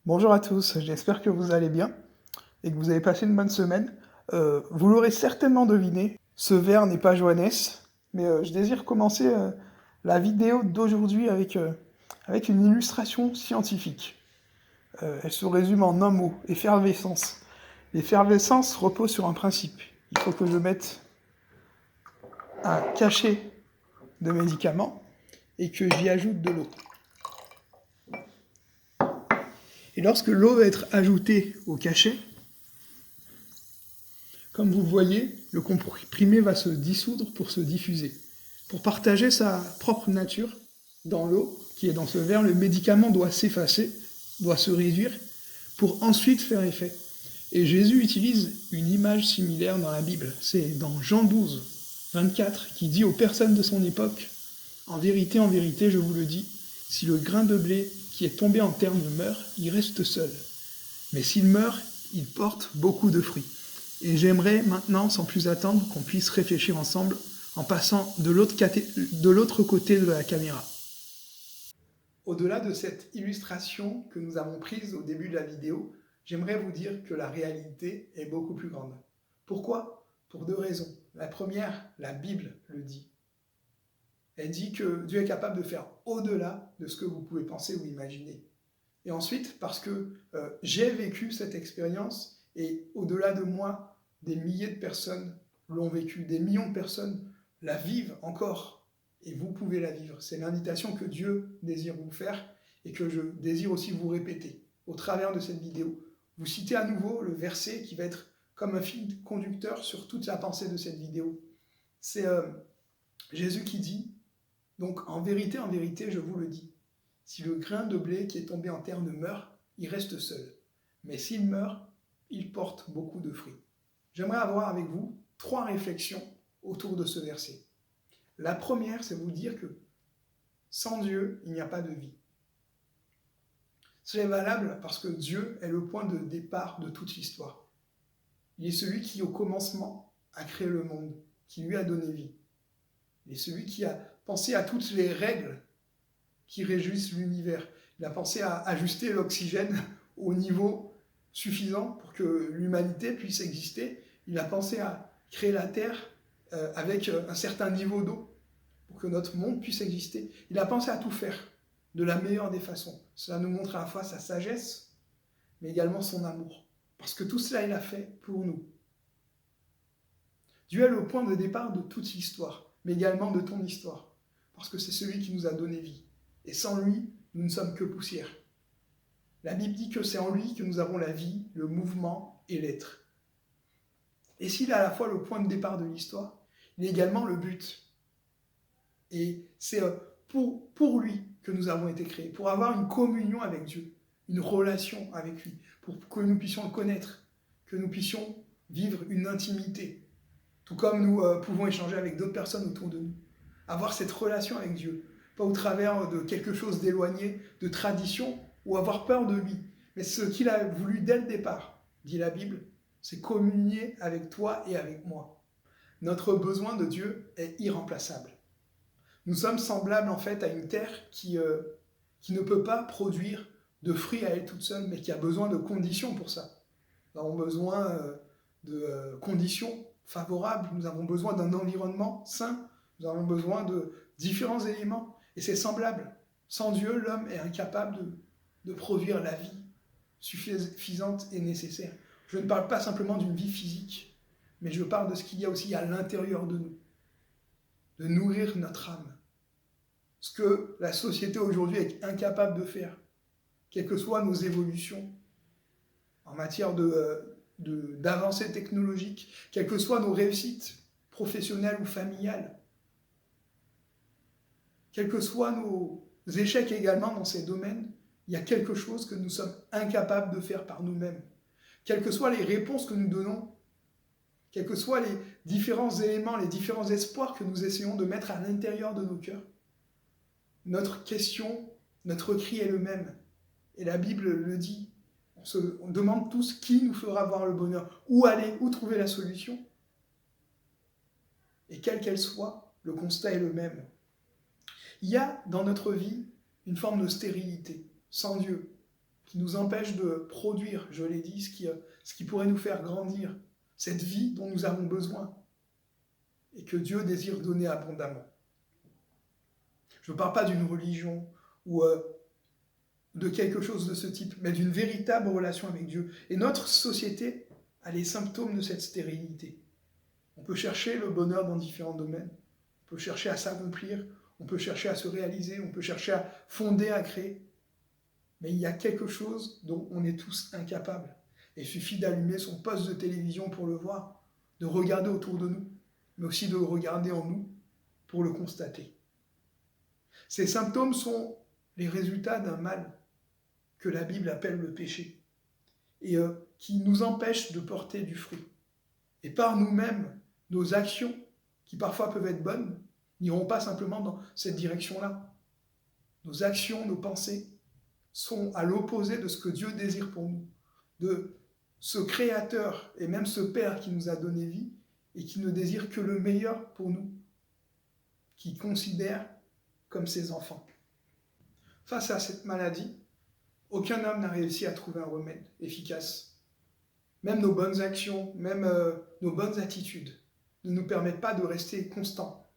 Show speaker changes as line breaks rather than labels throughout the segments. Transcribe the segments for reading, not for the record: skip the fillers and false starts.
Bonjour à tous, j'espère que vous allez bien et que vous avez passé une bonne semaine. Vous l'aurez certainement deviné, ce verre n'est pas Johannes, mais je désire commencer la vidéo d'aujourd'hui avec une illustration scientifique. Elle se résume en un mot, effervescence. L'effervescence repose sur un principe. Il faut que je mette un cachet de médicaments et que j'y ajoute de l'eau. Et lorsque l'eau va être ajoutée au cachet, comme vous le voyez, le comprimé va se dissoudre pour se diffuser. Pour partager sa propre nature dans l'eau qui est dans ce verre, le médicament doit s'effacer, doit se réduire pour ensuite faire effet. Et Jésus utilise une image similaire dans la Bible. C'est dans Jean 12, 24, qui dit aux personnes de son époque, en vérité, je vous le dis, si le grain de blé qui est tombé en terre meurt, il reste seul. Mais s'il meurt, il porte beaucoup de fruits. Et j'aimerais maintenant, sans plus attendre, qu'on puisse réfléchir ensemble en passant de l'autre côté de la caméra. Au-delà de cette illustration que nous avons prise au début de la vidéo, j'aimerais vous dire que la réalité est beaucoup plus grande. Pourquoi? Pour deux raisons. La première, la Bible le dit. Elle dit que Dieu est capable de faire au-delà de ce que vous pouvez penser ou imaginer. Et ensuite, parce que j'ai vécu cette expérience, et au-delà de moi, des milliers de personnes l'ont vécu, des millions de personnes la vivent encore, et vous pouvez la vivre. C'est l'invitation que Dieu désire vous faire, et que je désire aussi vous répéter au travers de cette vidéo. Vous citez à nouveau le verset qui va être comme un fil conducteur sur toute la pensée de cette vidéo. C'est Jésus qui dit, donc en vérité, je vous le dis, si le grain de blé qui est tombé en terre ne meurt, il reste seul. Mais s'il meurt, il porte beaucoup de fruits. J'aimerais avoir avec vous 3 réflexions autour de ce verset. La première, c'est vous dire que sans Dieu, il n'y a pas de vie. C'est valable parce que Dieu est le point de départ de toute l'histoire. Il est celui qui, au commencement, a créé le monde, qui lui a donné vie. Il est celui qui a pensé à toutes les règles qui réjouissent l'univers. Il a pensé à ajuster l'oxygène au niveau suffisant pour que l'humanité puisse exister. Il a pensé à créer la Terre avec un certain niveau d'eau pour que notre monde puisse exister. Il a pensé à tout faire de la meilleure des façons. Cela nous montre à la fois sa sagesse, mais également son amour. Parce que tout cela, il a fait pour nous. Dieu est le point de départ de toute l'histoire, mais également de ton histoire. Parce que c'est celui qui nous a donné vie. Et sans lui, nous ne sommes que poussière. La Bible dit que c'est en lui que nous avons la vie, le mouvement et l'être. Et s'il est à la fois le point de départ de l'histoire, il est également le but. Et c'est pour lui que nous avons été créés, pour avoir une communion avec Dieu, une relation avec lui, pour que nous puissions le connaître, que nous puissions vivre une intimité, tout comme nous pouvons échanger avec d'autres personnes autour de nous. Avoir cette relation avec Dieu, pas au travers de quelque chose d'éloigné, de tradition, ou avoir peur de lui. Mais ce qu'il a voulu dès le départ, dit la Bible, c'est communier avec toi et avec moi. Notre besoin de Dieu est irremplaçable. Nous sommes semblables en fait à une terre qui ne peut pas produire de fruits à elle toute seule, mais qui a besoin de conditions pour ça. Nous avons besoin de conditions favorables, nous avons besoin d'un environnement sain, nous avons besoin de différents éléments, et c'est semblable. Sans Dieu, l'homme est incapable de produire la vie suffisante et nécessaire. Je ne parle pas simplement d'une vie physique, mais je parle de ce qu'il y a aussi à l'intérieur de nous, de nourrir notre âme. Ce que la société aujourd'hui est incapable de faire, quelles que soient nos évolutions en matière d'avancées technologiques, quelles que soient nos réussites professionnelles ou familiales, quels que soient nos échecs également dans ces domaines, il y a quelque chose que nous sommes incapables de faire par nous-mêmes. Quelles que soient les réponses que nous donnons, quels que soient les différents éléments, les différents espoirs que nous essayons de mettre à l'intérieur de nos cœurs, notre question, notre cri est le même. Et la Bible le dit. On demande tous qui nous fera voir le bonheur, où aller, où trouver la solution. Et quelle qu'elle soit, le constat est le même. Il y a dans notre vie une forme de stérilité, sans Dieu. qui nous empêchent de produire, je l'ai dit, ce qui pourrait nous faire grandir, cette vie dont nous avons besoin et que Dieu désire donner abondamment. Je ne parle pas d'une religion ou de quelque chose de ce type, mais d'une véritable relation avec Dieu. Et notre société a les symptômes de cette stérilité. On peut chercher le bonheur dans différents domaines, on peut chercher à s'accomplir, on peut chercher à se réaliser, on peut chercher à fonder, à créer. Mais il y a quelque chose dont on est tous incapables. Il suffit d'allumer son poste de télévision pour le voir, de regarder autour de nous, mais aussi de regarder en nous pour le constater. Ces symptômes sont les résultats d'un mal que la Bible appelle le péché et qui nous empêche de porter du fruit. Et par nous-mêmes, nos actions, qui parfois peuvent être bonnes, n'iront pas simplement dans cette direction-là. Nos actions, nos pensées sont à l'opposé de ce que Dieu désire pour nous, de ce Créateur et même ce Père qui nous a donné vie et qui ne désire que le meilleur pour nous, qui considère comme ses enfants. Face à cette maladie, aucun homme n'a réussi à trouver un remède efficace. Même nos bonnes actions, même nos bonnes attitudes ne nous permettent pas de rester constants.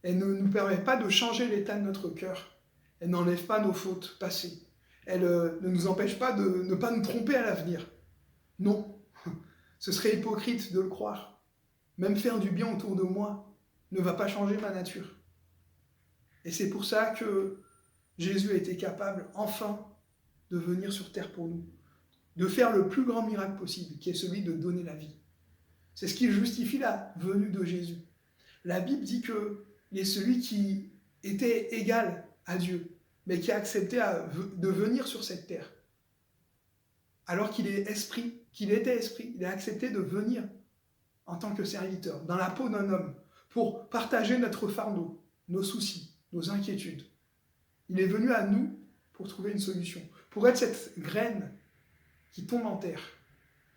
Elles ne nous permettent pas de changer l'état de notre cœur. Elles n'enlèvent pas nos fautes passées. Elles ne nous empêchent pas de ne pas nous tromper à l'avenir. Non, ce serait hypocrite de le croire. Même faire du bien autour de moi ne va pas changer ma nature. Et c'est pour ça que Jésus a été capable, enfin, de venir sur terre pour nous, de faire le plus grand miracle possible, qui est celui de donner la vie. C'est ce qui justifie la venue de Jésus. La Bible dit qu'il est celui qui était égal à Dieu, mais qui a accepté de venir sur cette terre. Alors qu'il est esprit, qu'il était esprit, il a accepté de venir en tant que serviteur, dans la peau d'un homme, pour partager notre fardeau, nos soucis, nos inquiétudes. Il est venu à nous pour trouver une solution, pour être cette graine qui tombe en terre,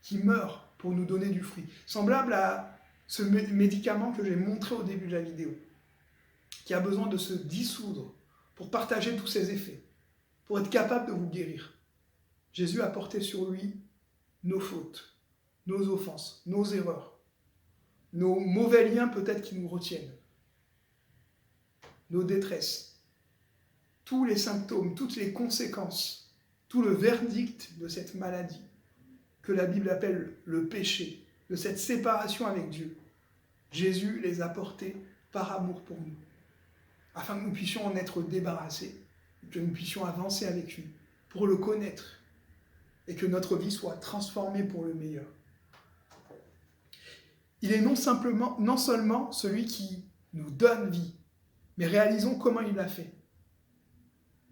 qui meurt pour nous donner du fruit. Semblable à ce médicament que j'ai montré au début de la vidéo, qui a besoin de se dissoudre pour partager tous ses effets, pour être capable de vous guérir. Jésus a porté sur lui nos fautes, nos offenses, nos erreurs, nos mauvais liens peut-être qui nous retiennent, nos détresses, tous les symptômes, toutes les conséquences, tout le verdict de cette maladie que la Bible appelle le péché, de cette séparation avec Dieu. Jésus les a portés par amour pour nous, afin que nous puissions en être débarrassés, que nous puissions avancer avec lui, pour le connaître, et que notre vie soit transformée pour le meilleur. Il est non seulement celui qui nous donne vie, mais réalisons comment il l'a fait.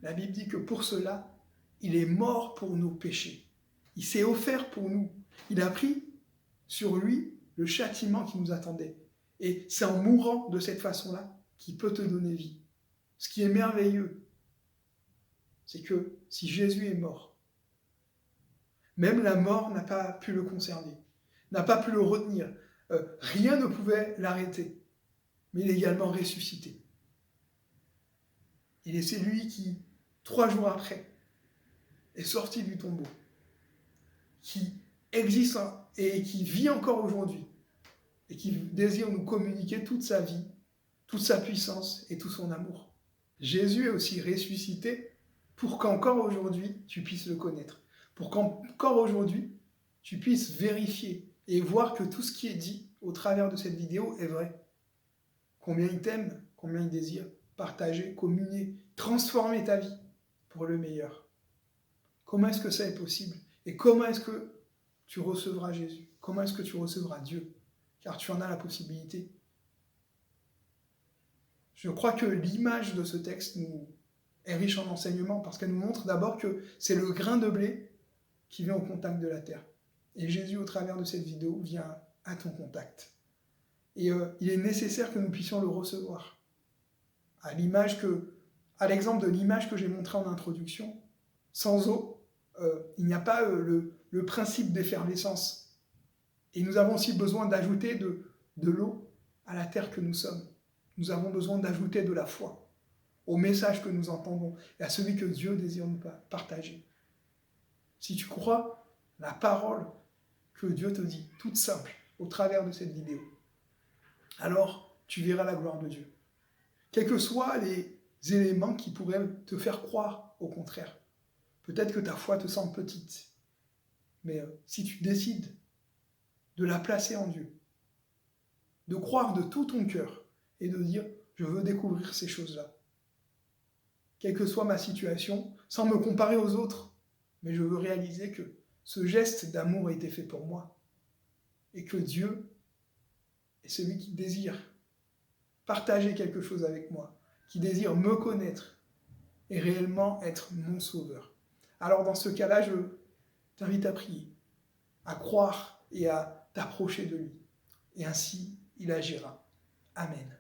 La Bible dit que pour cela, il est mort pour nos péchés. Il s'est offert pour nous. Il a pris sur lui le châtiment qui nous attendait. Et c'est en mourant de cette façon-là qu'il peut te donner vie. Ce qui est merveilleux, c'est que si Jésus est mort, même la mort n'a pas pu le concerner, n'a pas pu le retenir. Rien ne pouvait l'arrêter. Mais il est également ressuscité. Il est celui qui, 3 jours après, est sorti du tombeau, qui existe et qui vit encore aujourd'hui, et qui désire nous communiquer toute sa vie, toute sa puissance et tout son amour. Jésus est aussi ressuscité pour qu'encore aujourd'hui, tu puisses le connaître, pour qu'encore aujourd'hui, tu puisses vérifier et voir que tout ce qui est dit au travers de cette vidéo est vrai. Combien il t'aime, combien il désire partager, communier, transformer ta vie pour le meilleur. Comment est-ce que ça est possible? Et comment est-ce que tu recevras Jésus? Comment est-ce que tu recevras Dieu? Car tu en as la possibilité. Je crois que l'image de ce texte est riche en enseignements parce qu'elle nous montre d'abord que c'est le grain de blé qui vient au contact de la terre. Et Jésus, au travers de cette vidéo, vient à ton contact. Et il est nécessaire que nous puissions le recevoir. À l'exemple de l'image que j'ai montrée en introduction, sans eau, il n'y a pas le principe d'effervescence. Et nous avons aussi besoin d'ajouter de l'eau à la terre que nous sommes. Nous avons besoin d'ajouter de la foi au message que nous entendons et à celui que Dieu désire nous partager. si tu crois la parole que Dieu te dit, toute simple, au travers de cette vidéo, alors tu verras la gloire de Dieu. Quels que soient les éléments qui pourraient te faire croire au contraire. Peut-être que ta foi te semble petite, mais si tu décides de la placer en Dieu, de croire de tout ton cœur et de dire « je veux découvrir ces choses-là », quelle que soit ma situation, sans me comparer aux autres, mais je veux réaliser que ce geste d'amour a été fait pour moi et que Dieu est celui qui désire partager quelque chose avec moi, qui désire me connaître et réellement être mon sauveur. Alors dans ce cas-là, je t'invite à prier, à croire et à t'approcher de lui. Et ainsi, il agira. Amen.